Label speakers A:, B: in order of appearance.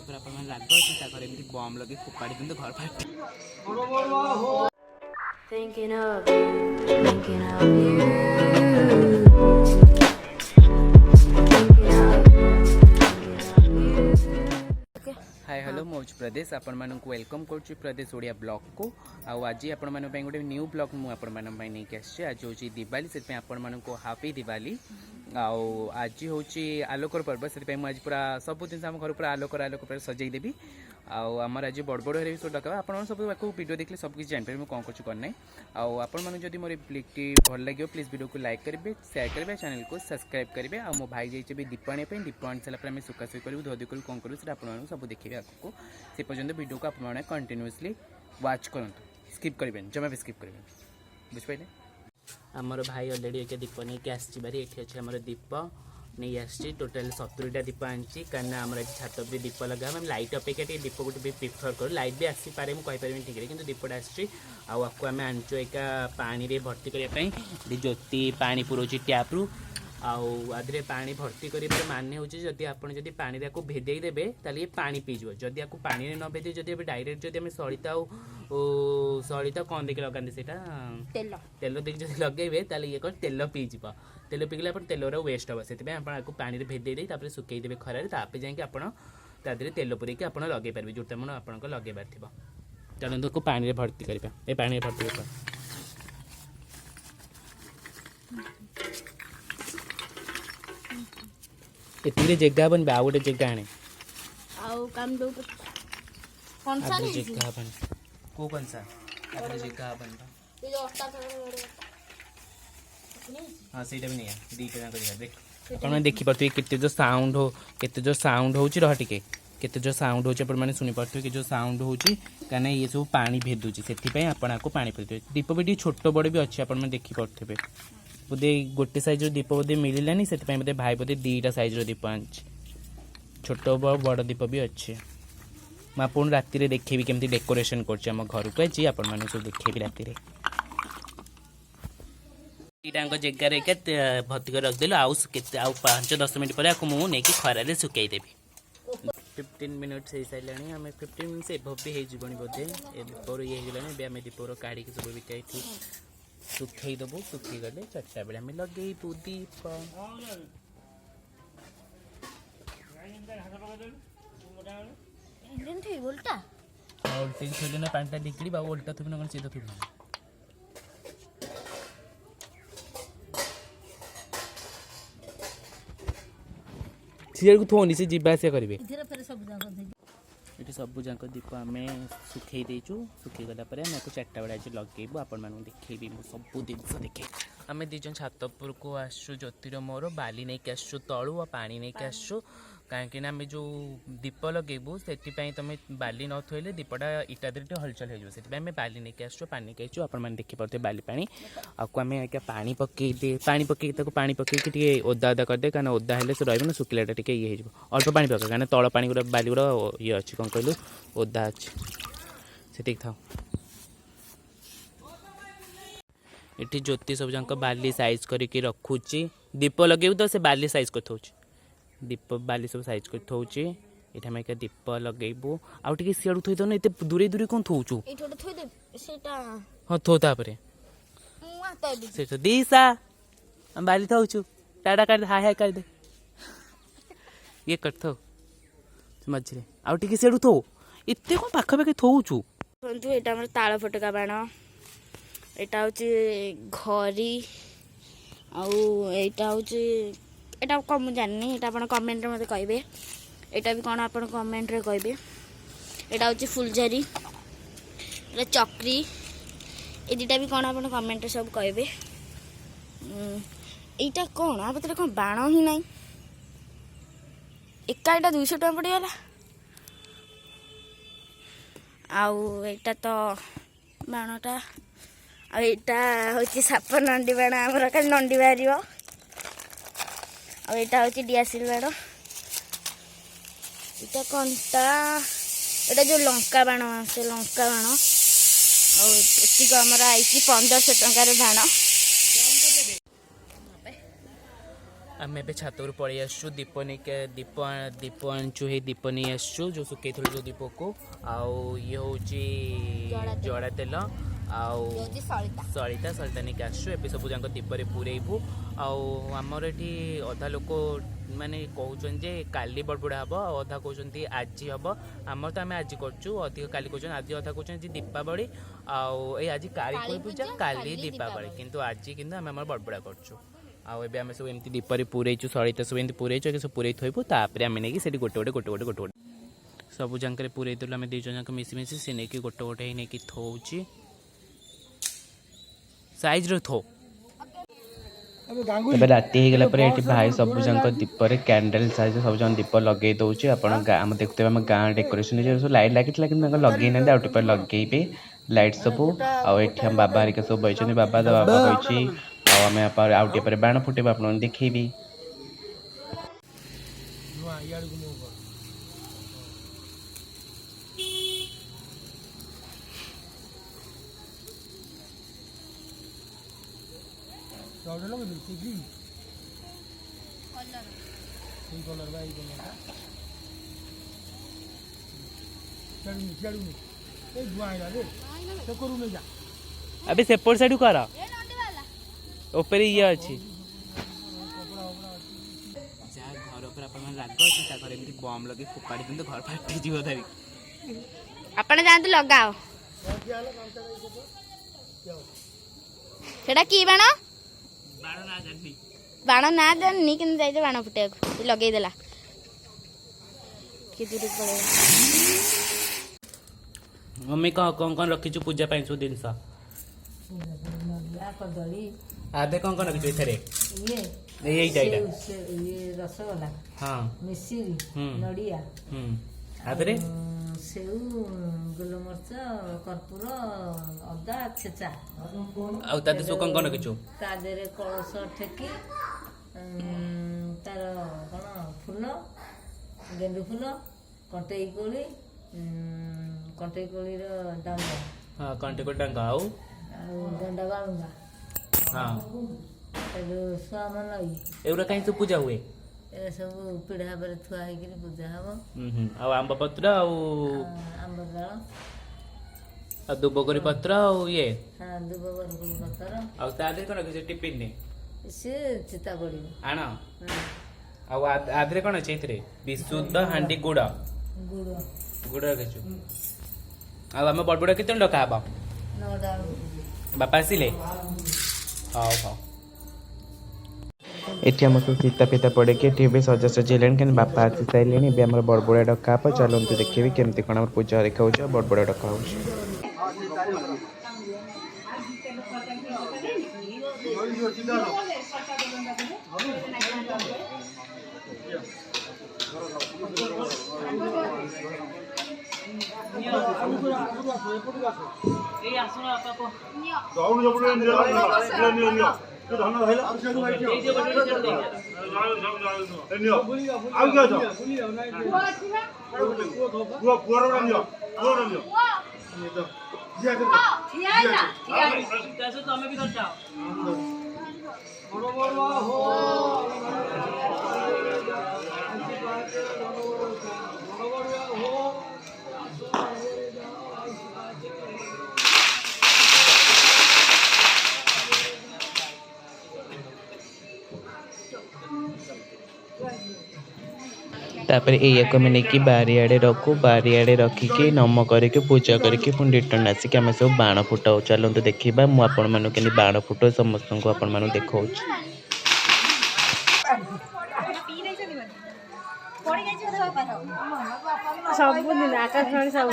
A: पर अपन राग अच्छी घर एमती बम लगे फोपाड़ी दिखते घर फाटी
B: Thinking of you, thinking of you, thinking of you.
A: Hi hello मौज प्रदेश आपण मानक वेलकम करुच्ची प्रदेश ओडिया ब्लॉग को आज आपण मान गोटे न्यू ब्लॉग मुझे नहीं आसी आज हूँ दिवाली से आपण मानक हापी दिवाली आज हूँ आलोकर पर्व से आज पूरा सब जिन घर पूरा आलोकर पूरा सजेदेवी आमर आज बड़ बड़ भी सब डका आप सब वीडियो देखले सब किसी जानपारे मुझे कौन कर करना आपड़ी मोर ब्लॉगटी भल लगे प्लीज वीडियो को लाइक करेंगे शेयर करेंगे चैनल को सब्सक्राइब करेंगे आ मो भाई जाइए भी दीप आने दीप आनी सारा आम सुखासुखी करूँ धोदी करूँ कौन करूँ आप सब देखिए आगे से पर्यटन वीडियो को आपने कंटिन्यूअसली वाच करूँ स्किप करेंगे जमा भी स्किप करेंगे बुझिपारे आमर भाई अलरेडी एक दीप नहीं आसबारी ये अच्छे आम दीप नहीं आसी टोटाल 70टा दीप आनी कहीं आम छात भी दीप लगा मैम लाइट अपेक्षा दीप गोटे भी प्रिफर करूँ लाइट भी आसीपे मुझे कहींपारे ठीक है कि दीपटा आपको आम आनचु एक पानी रे भर्ती करने ज्योति पानी पुरोची टैप्रु आधे पानी भर्ती कर माने हूँ जदि आप पानी भेदे देवे ताल ये पानी पीज जदि आपको पानी न भेदे जब डायरेक्ट जब सलिता सलिता कौन देखिए लगाते से तेल देखिए जब लगे ताल ये कौन तेल पीज तेल पीगले तेलर वेस्ट हम से आपको पानी भेदे दे सुखे देवे खरार ताप जाकि आपरे तेल पूरेक आप लगे पारे जोटा मन आप लगेबार थी चलते को पानी भर्ती करवा ये पानी भर्ती कर ये जगह बन आउ गोटे जगह आने जगह बन को कौन सा जगह बन हाँ सहीटा भी नहीं दीटा देख आप देखिपे केते जो साउंड हो केते जो साउंड हो रहा टिके केते जो साउंड हो मैंने शुणी पारे कि जो साउंड हो कहीं ये सब पानी भेदुची से आपको पानी फेदे दीप भी छोट बड़ भी अच्छे आप देखिपे बोधे गोटे सैज दीप बोधे मिलानी से बोधे भाई बोधे 2टा सैज दीप आनी छोट बड़ दीप भी अच्छे मुझे राति देखेबी केमती डेकोरेशन कर घर को आज आप सब देखेबी राति जगह भर्ती कर रखदेलु आउ 5-10 मिनट पर मुझे नहीं खरारे सुखई देवी 15 मिनट्स हो सारे आम 15 मिनट्स एभव भी होनी बोधे दीपर ये होगा आम दीपर काढ़ी सब बिका सुखई देवु सुखी गले 4टा बेले आम लगेबू दीप उल्टा थोड़ी ना पानी डिकड़ी उल्टा थोड़ी ना सीधा थोड़ी सीआर को थोनी से जीवा आसिया करेंगे ये सब जाक दीप आम सुखई देचु सुखी गला आम 4टा बेले आज लगेबू आपण देखेबी सब जिन देखे आम दीजन छात उपर को आसु ज्योतिर मोर बाली नहीं आसु तलू आ पानी नहीं आसु कहीं आम जो दीप लगेबू से तुम बाली न थोले दीपटा इटा दे हलचल हो बाली नहीं आसु पानी नहीं आप देखिपे बाली पानी आपको आम पानी पकई पानी पकई ओदा ओदा करदे कहीं ओदा हेल्ले से रहा सुखिलाटा टे ये अल्प पानी पक कहीं तल पानी गुड़ा बाली गुड़ा ये अच्छी कौन कहलु ओदा अच्छे से था ये ज्योति सब जाक बाली साइज करके रखुची दीप लगे तो से बाली साइज कर दीप बाली सब साइज कर थोचे ये आम एक दीप लगेबू आउ टे सियाड़ू थोई दो ना ये दूरे दूरे कौन थोचु हाँ थो तापरे से दीसा हम बाली थोचु टाटा कर दे हाय हाय कर दे ये कर थो मझे आउ टे सियाड़ू थो एते कौन पाखापाखि थोचु
C: ये ताल फटका बाण यहाँ हूँ घरी आईटा हूँ यहाँ कौन मुझे जाननी यहाँ आप कमेंट मत कहे यहाँ भी कौन आप कमेंट रे कहे यहाँ हूँ फुलझरी यहाँ चक्री ये दुटा भी कौन आप कमेंट सब कहे यहाँ कौन आप कौन बाण ही ना एका यहाँ 200 टଙ୍କା पड़गला आईटा तो बाणटा आईटा हूँ साप नंडी बाण आमर खाली नंडी बाहर आईटा हूँ डिआसिल बाण इटा कंटा यहाँ जो लंका बाण से लंका बाण आक आमर आई 1500 टंकार बाण
A: आम ए छात पलि आसु दीप नहीं दीप आनचु हे दीप नहीं आसु जो सुखे जो दीप को आउ ये हूँ जड़ा तेल आउ सलिता सलिता नहीं आसु ए सब जाक दीपरे पूरेबू आमर ये अधा लोक माने कहउछन जे काली बड़बड़ा हम अधा कहते आज हम आमर तो आम आज करछु अधिक काली कहछन आज अधा कहछन जे दीपावली आउ ए आज काली पूजा काली दीपावली किंतु आज किंतु आम आमर बड़बड़ा करछु आउ एबे आम सब एमती दीपरे पूरेछु सलिता सब एमती पूरेछु सब पूरे थोइबु तापर आम नहीं सेठी गोटे गोटे गोटे सब जाकर पूरे देलु आम दुई जन मिसी मिसी से नहीं गोटे गोटे नहीं थोची साइज रो थो तबे राति हो गला परे एठी भाई सब जंक दीपरे कैंडल साइज सब जन दीप लगे दउची आपण हम देखते हम गाँ डेकोरेशन जो लाइट लागितला कि लगे ना आउट पर लगेबे लाइट सब आ एठी हम बाबा हरिका सब बैठनी बाबा बाबा बैठी आ हमें आउटे पर बाण फुटेबा आपण देखैबी अबे सेपट साइड कर ऊपर ये अच्छी जहाँ घर पर अपन राग अच्छी ता घर एमती बम लगे फोपाड़ी दिन तो घर फाटी जीव धरी
C: आपण जानते लगाओ सेटा की बाण बाण ना जाननी कि जाइए बाण फुटे लगे देला कि दूर पड़े
A: मम्मी कौन कौन रखी पूजा पाई सब जिनस आदे कौन कौन रखी एथरे ये
D: रसगोला
A: हाँ
D: मिश्री नड़िया
A: आदरे
D: सेऊ गोलमर्च कर्पूर अदा छेचा
A: आउ ताते सो कौन रखी
D: ता देरे कलश ठेकी तार कौन फूल गेंडू फूल कंटेई कोली डांग
A: हाँ कंटे को डांगा आउ
D: गंडा बालुंगा
A: हाँ
D: छुआ मन
A: एगुड़ा कहीं सब पूजा हुए
D: ए सब पीढ़ा पर थुआ होकर पूजा हम
A: आउ आंब पत्र आउ
D: आंब डाल
A: आ दुबगरी पत्र आउ ये
D: हाँ दुब बरगुड़ी पतर
A: आउ तादे कौन रखी टिफिन ने
D: से चिता पड़ो
A: आण आउ आदरे कौन अच्छे एथरे विशुद्ध हांडी गुड़
D: गुड़
A: गुड़ रखी आउ आम बड़बड़ा केते डका हबा
D: नौटा
A: बापा आसिले हाँ हाँ एठी हम सब सीता पीता पड़े कि एठी सजा सजेलेन कि बापा आसी सारे आम बड़बड़ा डका हे चलते देखिए केमती कौन आम पूजा देखा बड़बड़ा डका हो तापर एक नहीं बारियाड़े रखू बारियाड़े रखिकी नम करके पूजा करके पुणी रिटर्न आसिक आम सब बाण फुटाऊ चलते देखा मुझे बाण फुटाऊ समस्त को आपण देखा
D: सबुदिन आकाशवाणी सब